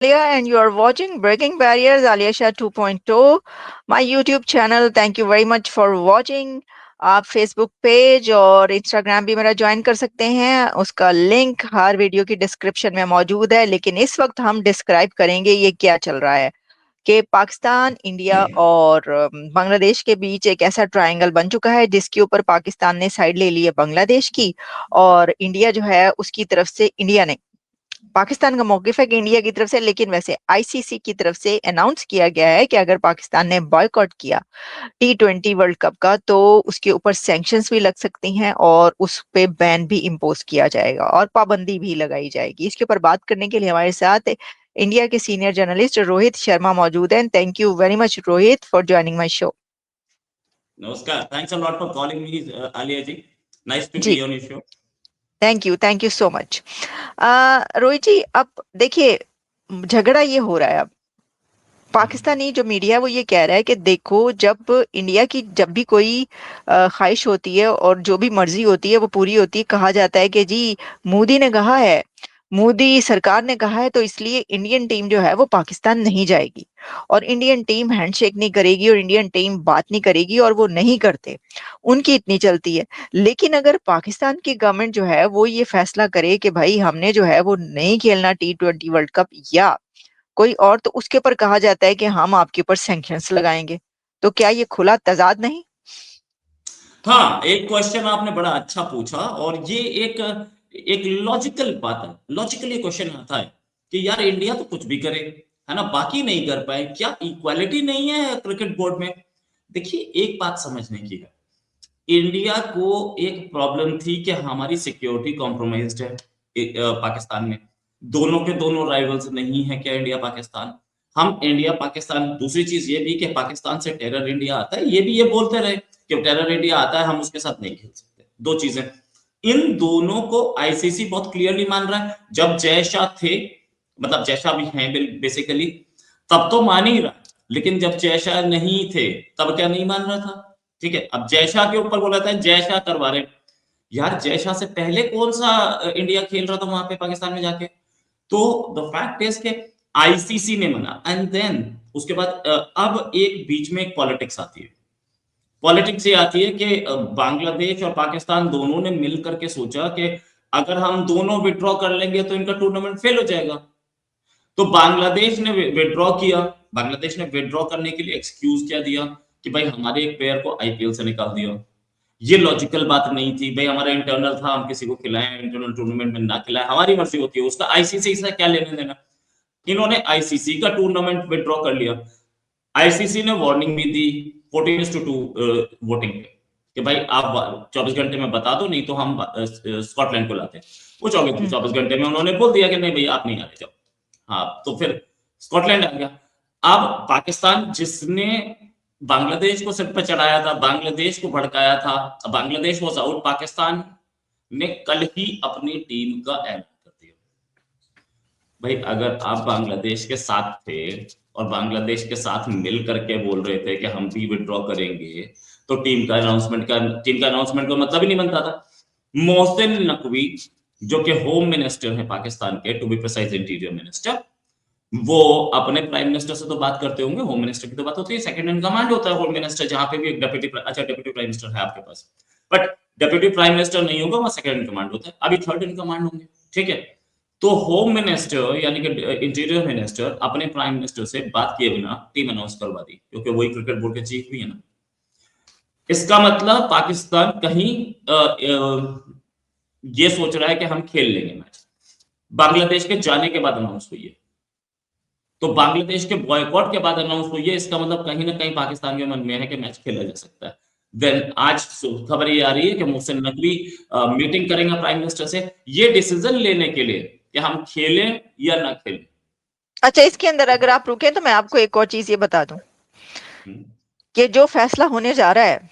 And you are watching Breaking Barriers Alia Shah 2.0, my YouTube channel. Thank you very much for watching. आप Facebook page और Instagram भी मेरा join कर सकते हैं, उसका लिंक हर वीडियो की डिस्क्रिप्शन में मौजूद है। लेकिन इस वक्त हम डिस्क्राइब करेंगे ये क्या चल रहा है कि पाकिस्तान, इंडिया और बांग्लादेश के बीच एक ऐसा ट्रायंगल बन चुका है जिसके ऊपर पाकिस्तान ने साइड ले ली है बांग्लादेश की, और इंडिया जो है उसकी तरफ से, इंडिया ने, पाकिस्तान का मौकिफ है कि इंडिया की तरफ से, लेकिन वैसे आईसीसी की तरफ से अनाउंस किया गया है कि अगर पाकिस्तान ने बॉयकॉट किया T20 वर्ल्ड कप का तो उसके ऊपर सैंक्शंस भी लग सकती हैं और उस पे बैन भी इम्पोज किया जाएगा और पाबंदी भी लगाई जाएगी। इसके ऊपर बात करने के लिए हमारे साथ इंडिया के सीनियर जर्नलिस्ट रोहित शर्मा मौजूद हैं। Thank you very much Rohit for joining my show. नमस्कार, thanks a lot for calling me Alia ji, nice to जी, be on your show. Thank you so much. Rohit ji, अब देखिए झगड़ा ये हो रहा है, अब पाकिस्तानी जो मीडिया है वो ये कह रहा है कि देखो, जब इंडिया की जब भी कोई ख्वाहिश होती है और जो भी मर्जी होती है वो पूरी होती है, कहा जाता है कि जी मोदी ने कहा है, मोदी सरकार ने कहा है, तो इसलिए इंडियन टीम जो है वो पाकिस्तान नहीं जाएगी और इंडियन टीम हैंडशेक नहीं करेगी और इंडियन टीम बात नहीं करेगी, और वो नहीं करते, उनकी इतनी चलती है। लेकिन अगर पाकिस्तान की गवर्नमेंट जो है वो ये फैसला करे कि भाई हमने जो है वो नहीं खेलना T20 वर्ल्ड कप या कोई और, तो उसके ऊपर कहा जाता है कि हम आपके ऊपर सैंक्शंस लगाएंगे। तो क्या ये खुला तजाद नहीं? हाँ, एक क्वेश्चन आपने बड़ा अच्छा पूछा और ये एक एक लॉजिकल बात है। लॉजिकली क्वेश्चन आता है कि यार इंडिया तो कुछ भी करे, है ना, बाकी नहीं कर पाए, क्या इक्वालिटी नहीं है क्रिकेट बोर्ड में? देखिए, एक बात समझने की है, इंडिया को एक प्रॉब्लम थी कि हमारी सिक्योरिटी कॉम्प्रोमाइज्ड है पाकिस्तान में। दोनों के दोनों राइवल्स नहीं है क्या इंडिया पाकिस्तान? हम इंडिया पाकिस्तान, दूसरी चीज ये भी कि पाकिस्तान से टेरर इंडिया आता है, ये भी ये बोलते रहे कि टेरर इंडिया आता है, हम उसके साथ नहीं खेल सकते। दो चीजें, इन दोनों को आईसीसी बहुत क्लियरली मान रहा है। जब जय शाह थे, मतलब जय शाह भी हैं बेसिकली, तब तो मान ही रहा, लेकिन जब जय शाह नहीं थे तब क्या नहीं मान रहा था? ठीक है, अब जय शाह के ऊपर बोला था जय शाह करवा रहे। यार जय शाह से पहले कौन सा इंडिया खेल रहा था वहां पे पाकिस्तान में जाके? तो द फैक्ट इज के आईसीसी ने मना, एंड देन उसके बाद अब एक बीच में एक पॉलिटिक्स आती है। पॉलिटिक्स ये आती है कि बांग्लादेश और पाकिस्तान दोनों ने मिल करके सोचा कि अगर हम दोनों विड्रॉ कर लेंगे तो इनका टूर्नामेंट फेल हो जाएगा। तो बांग्लादेश ने विड्रॉ किया। बांग्लादेश ने विड्रॉ करने के लिए एक्सक्यूज क्या दिया कि भाई हमारे एक प्लेयर को आईपीएल से निकाल दिया। ये लॉजिकल बात नहीं थी भाई, हमारा इंटरनल था, हम किसी को खिलाएं, इंटरनल टूर्नामेंट में ना खिलाएं, हमारी मर्जी होती है, उसका आईसीसी से क्या लेने देना। इन्होंने आईसीसी का टूर्नामेंट विड्रॉ कर लिया। आईसीसी ने वार्निंग भी दी 14-2 वोटिंग पे कि भाई आप 24 घंटे में बता दो, नहीं तो हम स्कॉटलैंड को लाते हैं। वो 24 घंटे में उन्होंने बोल दिया कि नहीं भाई आप नहीं आ रहे, जाओ। हाँ, तो फिर स्कॉटलैंड आ गया। अब पाकिस्तान, जिसने बांग्लादेश को सिर पे चढ़ाया था, बांग्लादेश को भड़काया था, बांग्लादेश वॉज आउट, पाकिस्तान ने कल ही अपनी टीम का ऐलान कर दिया। भाई अगर आप बांग्लादेश के साथ थे और बांग्लादेश के साथ मिल करके बोल रहे थे कि हम भी विड्रॉ करेंगे, तो टीम का अनाउंसमेंट का मतलब ही नहीं बनता था। मोहसिन नकवी, जो कि होम मिनिस्टर है पाकिस्तान के, to be precise interior minister, वो अपने प्राइम मिनिस्टर से तो बात करते होंगे, होम मिनिस्टर की तो बात होती है, सेकंड इन कमांड होता है होम मिनिस्टर, जहां पे भी एक डेप्यूटी प्राइम मिनिस्टर है आपके पास, बट डेप्यूटी प्राइम मिनिस्टर नहीं होगा, वहां सेकंड इन कमांड होता है, अभी थर्ड इन कमांड होंगे। ठीक है, तो होम मिनिस्टर यानी कि इंटीरियर मिनिस्टर अपने प्राइम मिनिस्टर से बात किए बिना टीम अनाउंस करवा दी, क्योंकि वही क्रिकेट बोर्ड के चीफ भी है ना। इसका मतलब पाकिस्तान कहीं ये सोच रहा है कि हम खेल लेंगे मैच। बांग्लादेश के जाने के बाद अनाउंस हुई है, तो बांग्लादेश के बॉयकॉट के बाद अनाउंस हुई है, इसका मतलब कहीं ना कहीं पाकिस्तान के मन में है कि मैच खेला जा सकता है। देन आज खबर ये आ रही है कि मोहसिन नकवी मीटिंग करेंगे प्राइम मिनिस्टर से ये डिसीजन लेने के लिए कि हम खेलें या ना खेलें। अच्छा, इसके अंदर अगर आप रुके तो मैं आपको एक और चीज ये बता दूं कि जो फैसला होने जा रहा है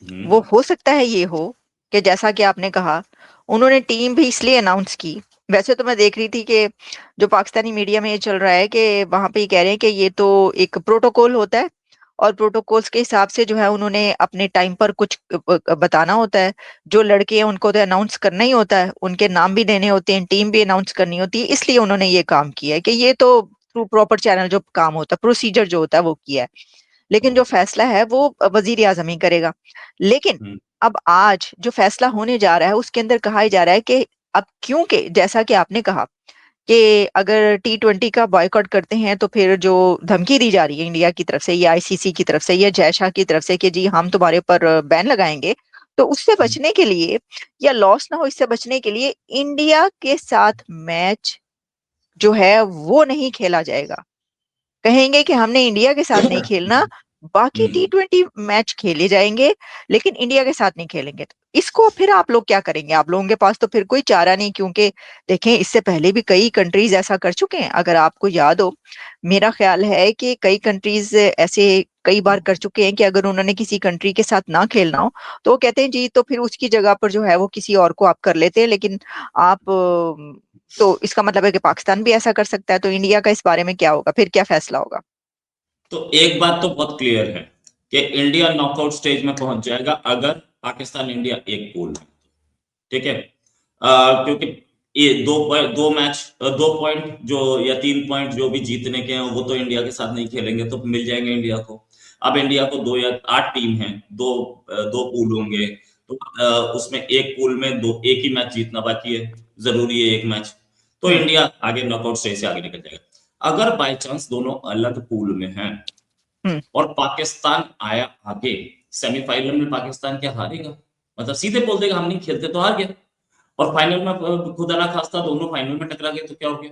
वो हो सकता है ये हो कि जैसा कि आपने कहा, उन्होंने टीम भी इसलिए अनाउंस की। वैसे तो मैं देख रही थी कि जो पाकिस्तानी मीडिया में ये चल रहा है कि वहां पे ये कह रहे हैं कि ये तो एक प्रोटोकॉल होता है और प्रोटोकॉल्स के हिसाब से जो है उन्होंने अपने टाइम पर कुछ बताना होता है। जो लड़के हैं उनको तो अनाउंस करना ही होता है, उनके नाम भी देने होते हैं, टीम भी अनाउंस करनी होती है, इसलिए उन्होंने ये काम किया है कि ये तो थ्रू प्रॉपर चैनल जो काम होता है, प्रोसीजर जो होता है वो किया है, लेकिन जो फैसला है वो वजीर आजम ही करेगा। लेकिन हम्म, अब आज जो फैसला होने जा रहा है उसके अंदर कहा ही जा रहा है कि अब क्योंकि जैसा कि आपने कहा कि अगर T20 का बॉयकॉट करते हैं तो फिर जो धमकी दी जा रही है इंडिया की तरफ से या आईसीसी की तरफ से या जय शाह की तरफ से कि जी हम तुम्हारे ऊपर बैन लगाएंगे, तो उससे बचने के लिए या लॉस ना हो इससे बचने के लिए इंडिया के साथ मैच जो है वो नहीं खेला जाएगा। कहेंगे कि हमने इंडिया के साथ नहीं खेलना, बाकी हम्म। T20 मैच खेले जाएंगे लेकिन इंडिया के साथ नहीं खेलेंगे। तो इसको फिर आप लोग क्या करेंगे? आप लोगों के पास तो फिर कोई चारा नहीं, क्योंकि देखें इससे पहले भी कई कंट्रीज ऐसा कर चुके हैं, अगर आपको याद हो। मेरा ख्याल है कि कई कंट्रीज ऐसे कई बार कर चुके हैं कि अगर उन्होंने किसी कंट्री के साथ ना खेलना हो तो वो कहते हैं जी तो फिर उसकी जगह पर जो है वो किसी और को आप कर लेते हैं। लेकिन आप तो इसका मतलब है कि पाकिस्तान भी ऐसा कर सकता है, तो इंडिया का इस बारे में क्या होगा, फिर क्या फैसला होगा? तो एक बात तो बहुत क्लियर है कि इंडिया नॉकआउट स्टेज में पहुंच जाएगा अगर पाकिस्तान इंडिया एक पूल में, ठीक है। क्योंकि ये दो मैच, 2 पॉइंट जो या 3 पॉइंट जो भी जीतने के हैं वो तो इंडिया के साथ नहीं खेलेंगे, तो मिल जाएंगे इंडिया को। अब इंडिया को 2 या 8 टीम है, दो पूल होंगे, तो उसमें एक पूल में एक ही मैच जीतना बाकी है, जरूरी है एक मैच, तो हम्म। इंडिया आगे नॉकआउट स्टेज से आगे निकल जाएगा। अगर बाय चांस दोनों अलग पूल में हैं हम्म। और पाकिस्तान आया आगे, सेमीफाइनल में पाकिस्तान क्या हारेगा? मतलब सीधे बोल देगा हम नहीं खेलते तो हार गया, और फाइनल में खुदा ना खास्ता दोनों फाइनल में टकरा गए तो क्या हो गया?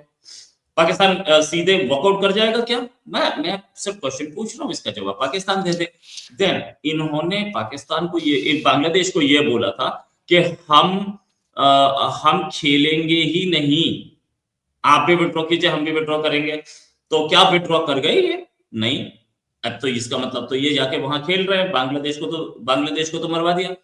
पाकिस्तान सीधे वॉकआउट कर जाएगा क्या? मैं सिर्फ क्वेश्चन पूछ रहा हूँ, इसका जवाब पाकिस्तान दे दे। देन इन्होंने पाकिस्तान को बांग्लादेश को ये बोला था कि हम हम खेलेंगे ही नहीं, आप भी विड्रॉ कीजिए हम भी विड्रॉ करेंगे। तो क्या विड्रॉ कर गए ये? नहीं। अब तो इसका मतलब तो ये जाके वहां खेल रहे हैं, बांग्लादेश को तो मरवा दिया।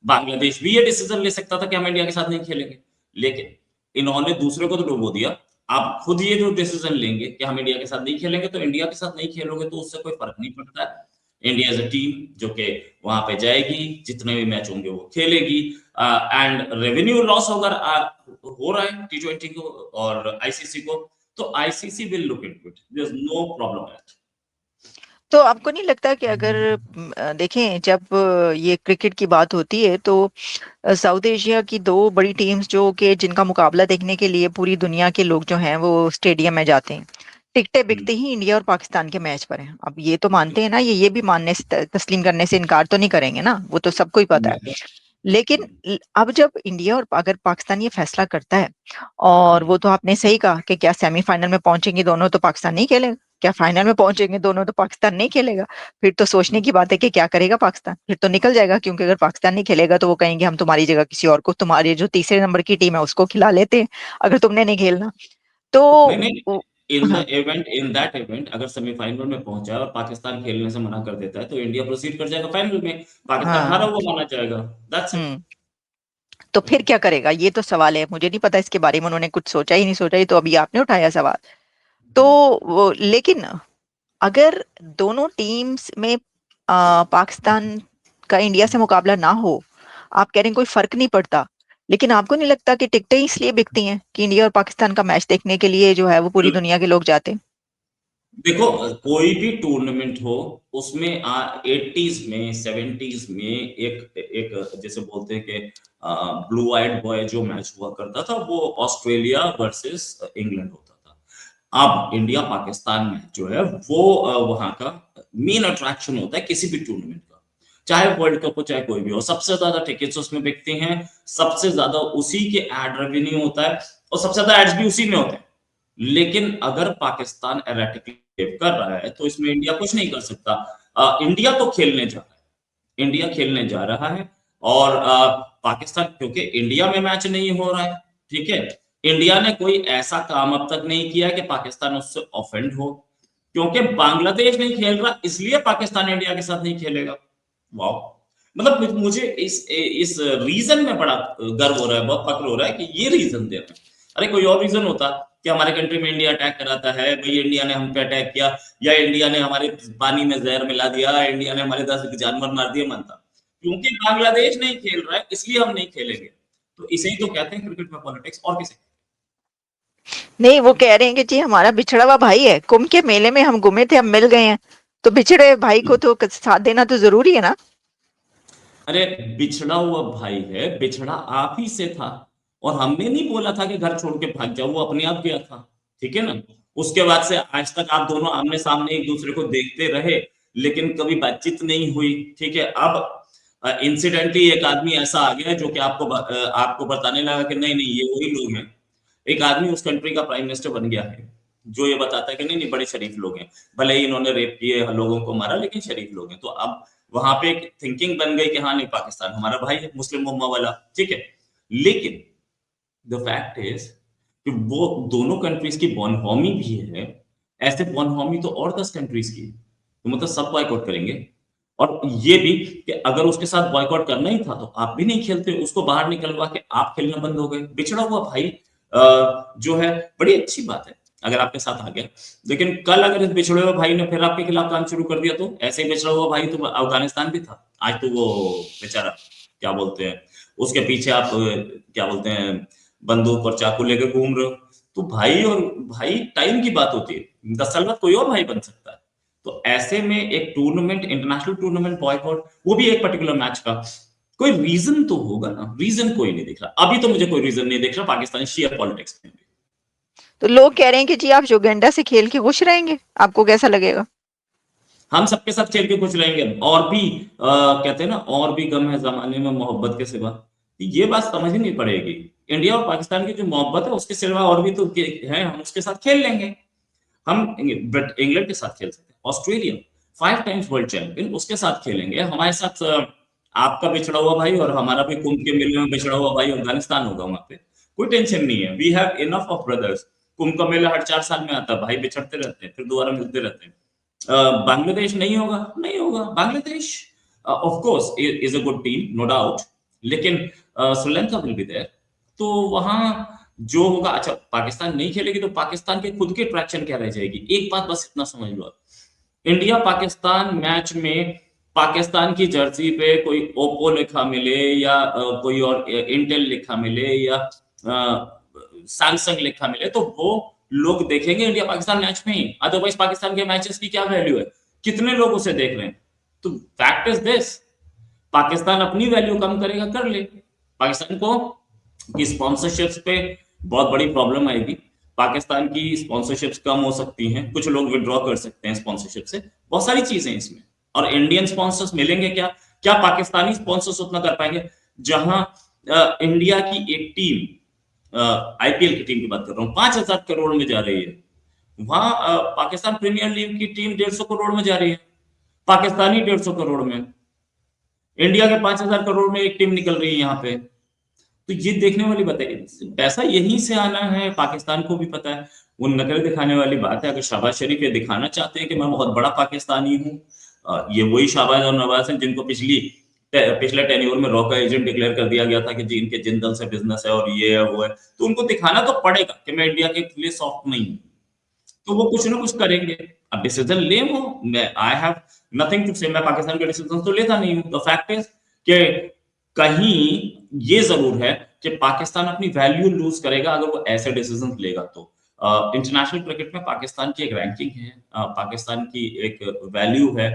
बांग्लादेश भी ये डिसीजन ले सकता था कि हम इंडिया के साथ नहीं खेलेंगे, लेकिन इन्होंने दूसरे को तो डुबो दिया। आप खुद ये जो डिसीजन लेंगे कि हम इंडिया के साथ नहीं खेलेंगे, तो इंडिया के साथ नहीं खेलोगे तो उससे कोई फर्क नहीं पड़ता है। इंडिया एज अ टीम जो कि वहां पे जाएगी, जितने भी मैच होंगे वो खेलेगी, एंड रेवेन्यू लॉस होगा हो रहा है T20 को और आईसीसी को, तो ICC will look into it, there is no problem at. तो आपको नहीं लगता कि अगर देखें जब ये क्रिकेट की बात होती है तो साउथ एशिया की दो बड़ी टीम्स जो कि जिनका मुकाबला देखने के लिए पूरी दुनिया के लोग जो हैं वो स्टेडियम में जाते हैं, टिकटें बिकते ही इंडिया और पाकिस्तान के मैच पर हैं। अब ये तो मानते हैं ना, ये भी मानने से तस्लीम करने से इनकार तो नहीं करेंगे ना, वो तो सबको ही पता है। लेकिन अब जब इंडिया और अगर पाकिस्तान ये फैसला करता है, और वो तो आपने सही कहा कि क्या सेमीफाइनल में पहुंचेंगे दोनों तो पाकिस्तान नहीं खेलेगा, क्या फाइनल में पहुंचेंगे दोनों तो पाकिस्तान नहीं खेलेगा? फिर तो सोचने की बात है कि क्या करेगा पाकिस्तान, फिर तो निकल जाएगा, क्योंकि अगर पाकिस्तान नहीं खेलेगा तो वो कहेंगे हम तुम्हारी जगह किसी और को, तुम्हारी जो तीसरे नंबर की टीम है उसको खिला लेते हैं अगर तुमने नहीं खेलना। तो नहीं नहीं, इन द हाँ। इवेंट इन दैट इवेंट अगर सेमीफाइनल में पहुंचा है और पाकिस्तान खेलने से मना कर देता है, तो इंडिया प्रोसीड कर जाएगा फाइनल में, पाकिस्तान हारा हाँ। हुआ माना जाएगा, दैट्स इट। हम्म। तो फिर क्या करेगा, ये तो सवाल है, मुझे नहीं पता इसके बारे में उन्होंने कुछ सोचा ही नहीं सोचा, ही तो अभी आपने उठाया सवाल। तो लेकिन अगर दोनों टीम्स में पाकिस्तान का इंडिया से मुकाबला ना हो, आप कह रहे हैं कोई फर्क नहीं पड़ता, लेकिन आपको नहीं लगता कि टिकटें इसलिए बिकती हैं कि इंडिया और पाकिस्तान का मैच देखने के लिए जो है वो पूरी दुनिया के लोग जाते हैं? देखो, कोई भी टूर्नामेंट हो उसमें 80s में 70s में एक एक जैसे बोलते हैं कि ब्लू आइड बॉय जो मैच हुआ करता था वो ऑस्ट्रेलिया वर्सेस इंग्लैंड होता था। अब इंडिया पाकिस्तान मैच जो है वो वहां का मेन अट्रैक्शन होता है किसी भी टूर्नामेंट का, चाहे वर्ल्ड कप हो चाहे कोई भी हो। सबसे ज्यादा टिकट्स उसमें बिकते हैं, सबसे ज्यादा उसी के एड रेवेन्यू होता है, और सबसे ज्यादा एड्स भी उसी में होते हैं। लेकिन अगर पाकिस्तान एरेटिक कर रहा है तो इसमें इंडिया कुछ नहीं कर सकता। इंडिया तो खेलने जा रहा है, इंडिया खेलने जा रहा है, और पाकिस्तान क्योंकि इंडिया में मैच नहीं हो रहा है, ठीक है। इंडिया ने कोई ऐसा काम अब तक नहीं किया कि पाकिस्तान उससे ऑफेंड हो, क्योंकि बांग्लादेश नहीं खेल रहा इसलिए पाकिस्तान इंडिया के साथ नहीं खेलेगा। वाह, मतलब मुझे इस रीजन में बड़ा गर्व हो रहा है, बहुत फक्र हो रहा है कि ये रीजन दे रहे हैं। अरे कोई और रीजन होता कि हमारे कंट्री में इंडिया अटैक कराता है, भाई इंडिया ने हम पे अटैक किया, या इंडिया ने हमारे पानी में जहर मिला दिया, इंडिया ने हमारे 10 जानवर मार दिए, मानता। क्योंकि बांग्लादेश नहीं खेल रहा है इसलिए हम नहीं खेलेंगे। तो इसे ही तो कहते हैं क्रिकेट में पॉलिटिक्स, और किसे? नहीं, वो कह रहे हैं कि जी हमारा बिछड़ा हुआ भाई है, कुंभ के मेले में हम घूमे थे, हम मिल गए हैं, तो बिछड़े भाई को तो साथ देना तो जरूरी है ना। अरे बिछड़ा हुआ भाई है, बिछड़ा आप ही से था। और हमने नहीं बोला था कि घर छोड़ के भाग जाओ, वो अपने आप गया था। ठीक है ना। उसके बाद से आज तक आप दोनों आमने सामने एक दूसरे को देखते रहे, लेकिन कभी बातचीत नहीं हुई। ठीक है। अब इंसिडेंटली एक आदमी ऐसा आ गया जो कि आपको बताने लगा कि नहीं नहीं ये वही लोग हैं। एक आदमी उस कंट्री का प्राइम मिनिस्टर बन गया है, जो ये बताता है कि नहीं नहीं बड़े शरीफ लोग हैं, भले ही इन्होंने रेप किए लोगों को मारा, लेकिन शरीफ लोग हैं। तो अब वहां पे एक थिंकिंग बन गई कि हाँ नहीं पाकिस्तान हमारा भाई है, मुस्लिम उम्मा वाला। ठीक है। लेकिन द फैक्ट इज कि वो दोनों कंट्रीज की बॉनहॉमी भी है। ऐसे बॉनहॉमी तो और 10 कंट्रीज की है। तो मतलब सब बॉयकॉट करेंगे। और ये भी कि अगर उसके साथ बॉयकॉट करना ही था तो आप भी नहीं खेलते, उसको बाहर निकलवा के आप खेलना बंद हो गए। बिछड़ा हुआ भाई जो है बड़ी अच्छी बात है अगर आपके साथ आ गया। लेकिन कल अगर इस बिछड़े हुए भाई ने फिर आपके खिलाफ काम शुरू कर दिया, तो ऐसे ही बिछड़ा हुआ भाई तो अफगानिस्तान भी था। आज तो वो बेचारा क्या बोलते हैं, उसके पीछे आप क्या बोलते हैं, बंदूक और चाकू लेके घूम रहे हो। तो भाई और भाई टाइम की बात होती है, 10 साल बाद कोई और भाई बन सकता है। तो ऐसे में एक टूर्नामेंट, इंटरनेशनल टूर्नामेंट बॉयकॉट, वो भी एक पर्टिकुलर मैच का, कोई रीजन तो होगा ना। रीजन कोई नहीं दिख रहा अभी, तो मुझे कोई रीजन नहीं दिख रहा पाकिस्तानी शेयर पॉलिटिक्स में भी। तो लोग कह रहे हैं कि जी आप युगांडा से खेल के खुश रहेंगे, आपको कैसा लगेगा? हम सबके साथ खेल के खुश रहेंगे। और भी कहते हैं ना, और भी गम है जमाने में मोहब्बत के सिवा। ये बात समझ ही नहीं पड़ेगी। इंडिया और पाकिस्तान की जो मोहब्बत है उसके सिवा और भी तो है, हम उसके साथ खेल लेंगे। हम इंग्लैंड के साथ खेल सकते हैं, ऑस्ट्रेलिया 5 टाइम्स वर्ल्ड चैंपियन, उसके साथ खेलेंगे। हमारे साथ आपका बिछड़ा हुआ भाई और हमारा भी कुंभ के मेले में बिछड़ा हुआ भाई अफगानिस्तान होगा वहां पे। कोई टेंशन नहीं है, we have enough of brothers. Kumbh का मेला हर 4 साल में आता है, भाई बिछड़ते रहते हैं फिर दोबारा मिलते रहते हैं। बांग्लादेश नहीं होगा, नहीं होगा Bangladesh. Of course is a good team, no doubt. लेकिन श्रीलंका विल बी देयर। तो वहां जो होगा, अच्छा पाकिस्तान नहीं खेलेगी तो पाकिस्तान के खुद की अट्रैक्शन क्या रह जाएगी? एक बात बस इतना समझ लो, इंडिया पाकिस्तान मैच में पाकिस्तान की जर्सी पे कोई ओप्पो लिखा मिले या कोई और इंटेल लिखा मिले या सैमसंग लिखा मिले, तो वो लोग देखेंगे इंडिया पाकिस्तान मैच में ही। अदरवाइज पाकिस्तान के मैचेस की क्या वैल्यू है? कितने लोग उसे देख रहे हैं? तो फैक्ट इज दिस, पाकिस्तान अपनी वैल्यू कम करेगा कर ले। पाकिस्तान को की स्पॉन्सरशिप्स पे बहुत बड़ी प्रॉब्लम आएगी। पाकिस्तान की स्पॉन्सरशिप्स कम हो सकती हैं, कुछ लोग विड्रॉ कर सकते हैं स्पॉन्सरशिप से, बहुत सारी चीजें इसमें। और इंडियन स्पॉन्सर्स मिलेंगे क्या? क्या पाकिस्तानी स्पॉन्सर्स उतना कर पाएंगे? जहां इंडिया की एक टीम, आईपीएल की टीम की बात कर रहा हूँ, 5,000 करोड़ में जा रही है, वहां पाकिस्तान प्रीमियर लीग की टीम 150 करोड़ में जा रही है, पाकिस्तानी 150 करोड़ में। इंडिया के 5,000 करोड़ में एक टीम निकल रही है यहाँ पे। तो ये देखने वाली बात है, पैसा यहीं से आना है, पाकिस्तान को भी पता है। वो नकल दिखाने वाली बात है। अगर शहबाज शरीफ ये दिखाना चाहते हैं कि मैं बहुत बड़ा पाकिस्तानी हूँ, ये वही शहबाज और नवाज हैं जिनको पिछले टेन्योर में रॉ का एजेंट डिक्लेयर कर दिया गया था कि जी इनके जिंदल से बिजनेस है और ये है वो है। तो उनको दिखाना तो पड़ेगा कि मैं इंडिया के लिए सॉफ्ट नहीं हूँ। तो वो कुछ ना कुछ करेंगे। अब डिसीजन ले वो, मैं आई हैव नथिंग टू से, मैं पाकिस्तान के डिसीजन तो लेता नहीं हूँ। द फैक्ट इज कि कहीं ये जरूर है कि पाकिस्तान अपनी वैल्यू लूज करेगा अगर वो ऐसे डिसीजन लेगा। तो इंटरनेशनल क्रिकेट में पाकिस्तान की एक रैंकिंग है, पाकिस्तान की एक वैल्यू है।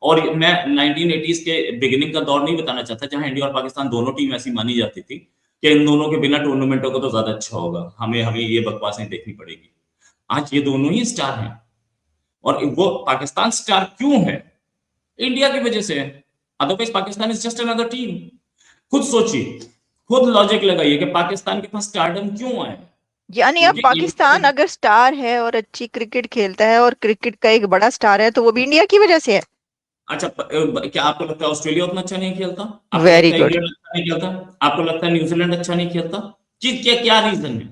और मैं 1980s के बिगिनिंग का दौर नहीं बताना चाहता जहां इंडिया और पाकिस्तान दोनों टीम ऐसी मानी जाती थी कि इन दोनों के बिना टूर्नामेंटों को तो ज्यादा अच्छा होगा, हमें हमें ये बकवासें देखनी पड़ेगी। आज ये दोनों ही स्टार हैं। और वो पाकिस्तान स्टार क्यों है? इंडिया की वजह से है। Otherwise Pakistan is just another team. खुद सोचिए, खुद लॉजिक लगाइए कि पाकिस्तान के पास स्टारडम क्यों आए? यानी अब क्योंकि पाकिस्तान इंडिया, अगर स्टार है और अच्छी क्रिकेट खेलता है और क्रिकेट का एक बड़ा स्टार है, तो वो भी इंडिया की वजह से है। अच्छा क्या आपको लगता है ऑस्ट्रेलिया उतना अच्छा नहीं खेलता? आपको वेरी लगता है गुड। इंग्लैंड अच्छा नहीं खेलता? आपको लगता है न्यूजीलैंड अच्छा नहीं खेलता? क्या क्या रीजन है?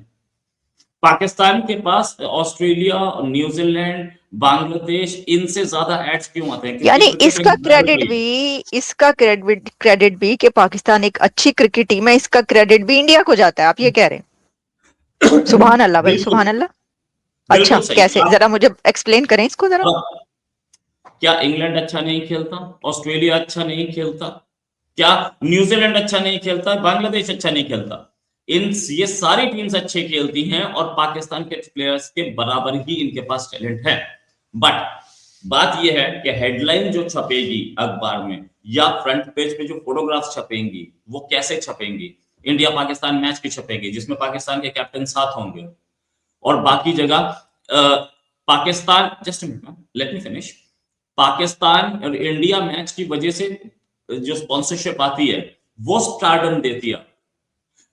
पाकिस्तान के पास ऑस्ट्रेलिया, न्यूजीलैंड, बांग्लादेश इनसे ज्यादा एड्स क्यों आते हैं? क्योंकि यानी क्रिकेट एक इसका क्रेडिट भी कि पाकिस्तान एक अच्छी क्रिकेट टीम है, इसका क्रेडिट भी इंडिया को जाता है, आप ये कह रहे हैं? सुभान अल्लाह भाई, बिल्कुल, सुभान अल्लाह। अच्छा, बिल्कुल सही। कैसे, जरा मुझे एक्सप्लेन करें इसको जरा। क्या इंग्लैंड अच्छा नहीं खेलता? ऑस्ट्रेलिया अच्छा नहीं खेलता? क्या न्यूजीलैंड अच्छा नहीं खेलता? बांग्लादेश अच्छा नहीं खेलता? ये सारी टीम्स अच्छे खेलती हैं और पाकिस्तान के प्लेयर्स के बराबर ही इनके पास टैलेंट है। बट बात यह है कि हेडलाइन जो छपेगी अखबार में या फ्रंट पेज पे जो फोटोग्राफ्स छपेंगी वो कैसे छपेंगी? इंडिया पाकिस्तान मैच की छपेगी जिसमें पाकिस्तान के कैप्टन साथ होंगे, और बाकी जगह Pakistan, just let me finish, Pakistan और इंडिया मैच की वजह से जो स्पॉन्सरशिप आती है वो स्टारडम देती है,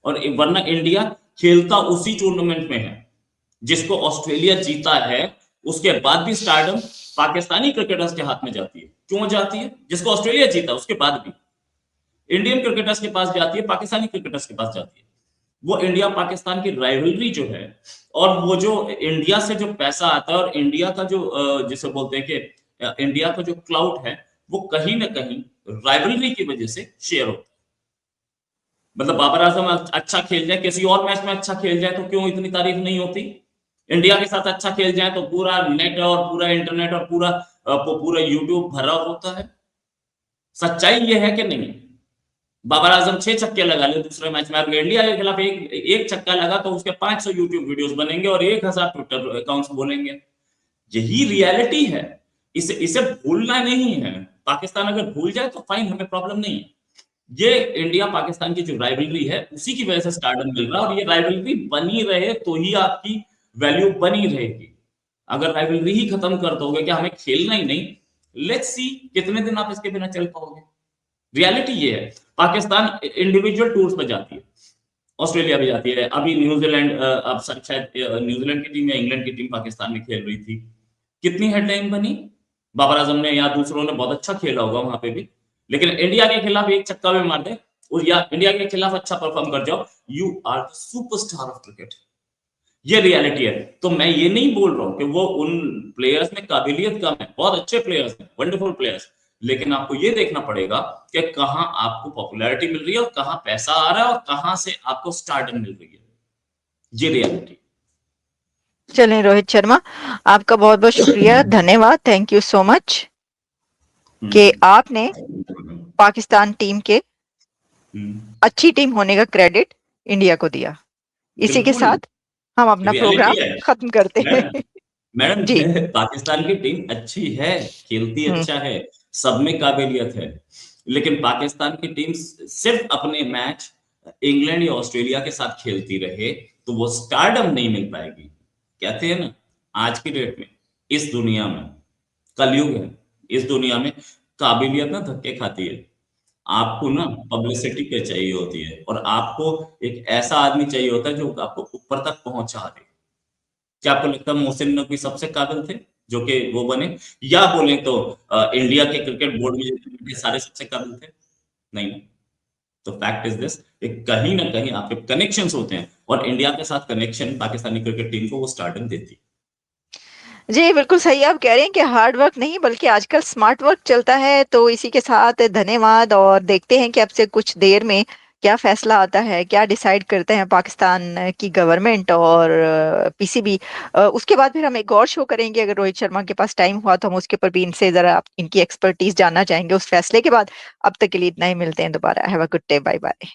और वरना इंडिया खेलता उसी टूर्नामेंट में है जिसको ऑस्ट्रेलिया जीता है, उसके बाद भी स्टारडम पाकिस्तानी क्रिकेटर्स के हाथ में जाती है। क्यों जाती है? जिसको ऑस्ट्रेलिया जीता उसके बाद भी इंडियन क्रिकेटर्स के पास जाती है, पाकिस्तानी क्रिकेटर्स के पास जाती है। वो इंडिया पाकिस्तान की राइवलरी जो है, और वो जो इंडिया से जो पैसा आता है, और इंडिया का जो जिसे बोलते हैं कि इंडिया का जो क्लाउड है, वो कहीं ना कहीं राइवलरी की वजह से शेयर होता है। मतलब बाबर आजम अच्छा खेल जाए, किसी और मैच में अच्छा खेल जाए तो क्यों इतनी तारीफ नहीं होती? इंडिया के साथ अच्छा खेल जाए तो पूरा नेट और पूरा इंटरनेट और पूरा यूट्यूब भरा होता है। सच्चाई ये है कि नहीं? बाबर आजम 6 छक्के लगा ले दूसरे मैच में, अगर इंडिया के खिलाफ एक छक्का लगा तो उसके 500 यूट्यूब वीडियोस बनेंगे और 1000 ट्विटर अकाउंट्स बोलेंगे। यही रियलिटी है, इसे इसे भूलना नहीं है। पाकिस्तान अगर भूल जाए तो फाइन, हमें प्रॉब्लम नहीं है। ये इंडिया पाकिस्तान की जो राइवलरी है उसी की वजह से स्टारडम मिल रहा है, और ये राइवलरी बनी रहे तो ही आपकी वैल्यू बनी रहेगी। अगर राइवलरी ही खत्म कर दोगे कि हमें खेलना ही नहीं, लेट्स सी कितने दिन आप इसके बिना चल पाओगे। रियलिटी ये है, पाकिस्तान इंडिविजुअल टूर्स पर जाती है, ऑस्ट्रेलिया भी जाती है, अभी न्यूजीलैंड, अब शायद न्यूजीलैंड की टीम या इंग्लैंड की टीम पाकिस्तान में खेल रही थी, कितनी हेडलाइन बनी, बाबर आजम ने या दूसरों ने बहुत अच्छा खेला होगा वहां पे भी, लेकिन इंडिया के खिलाफ एक छक्का भी मार दे या इंडिया के खिलाफ अच्छा परफॉर्म कर जाओ, you are the superstar of cricket. ये रियलिटी है। तो मैं ये नहीं बोल रहा हूं कि वो उन प्लेयर्स में काबिलियत कम है, बहुत अच्छे प्लेयर्स हैं, वंडरफुल प्लेयर्स, लेकिन आपको ये देखना पड़ेगा कि कहां आपको पॉपुलैरिटी मिल रही है और कहां पैसा आ रहा है और कहां से आपको स्टारडम मिल रही है। ये रियलिटी। चलें रोहित शर्मा, आपका बहुत बहुत शुक्रिया, धन्यवाद, थैंक यू सो मच कि आपने पाकिस्तान टीम के अच्छी टीम होने का क्रेडिट इंडिया को दिया। इसी के बिल्कुल साथ हम अपना प्रोग्राम रियलिटी है खत्म करते हैं। मैडम। मैडम जी। पाकिस्तान की टीम अच्छी है, खेलती हम्म। अच्छा है, सब में काबिलियत है, लेकिन पाकिस्तान की टीम सिर्फ अपने मैच इंग्लैंड या ऑस्ट्रेलिया के साथ खेलती रहे तो वो स्टारडम नहीं मिल पाएगी। कहते हैं ना, आज की डेट में, इस दुनिया में, कलयुग है, इस दुनिया में काबिलियत ना धक्के खाती है। आपको ना पब्लिसिटी पे चाहिए होती है, और आपको एक ऐसा आदमी चाहिए होता है जो आपको ऊपर तक पहुंचा दे। क्या आपको लगता है मोहसिन नकवी सबसे काबिल थे जो कि वो बने, या बोले तो इंडिया के क्रिकेट बोर्ड में जितने बैठे सारे सबसे काबिल थे? नहीं। तो फैक्ट इज दिस, कहीं ना कहीं आपके कनेक्शंस होते हैं, और इंडिया के साथ कनेक्शन पाकिस्तानी क्रिकेट टीम को वो स्टारडम देती है। जी, बिल्कुल सही आप कह रहे हैं कि हार्ड वर्क नहीं बल्कि आजकल स्मार्ट वर्क चलता है। तो इसी के साथ धन्यवाद, और देखते हैं कि अब से कुछ देर में क्या फैसला आता है, क्या डिसाइड करते हैं पाकिस्तान की गवर्नमेंट और पीसीबी। उसके बाद फिर हम एक और शो करेंगे, अगर रोहित शर्मा के पास टाइम हुआ तो हम उसके ऊपर भी इनसे ज़रा इनकी एक्सपर्टीज जानना चाहेंगे उस फैसले के बाद। अब तक के लिए इतना ही, मिलते हैं दोबारा। Have a good day, bye bye.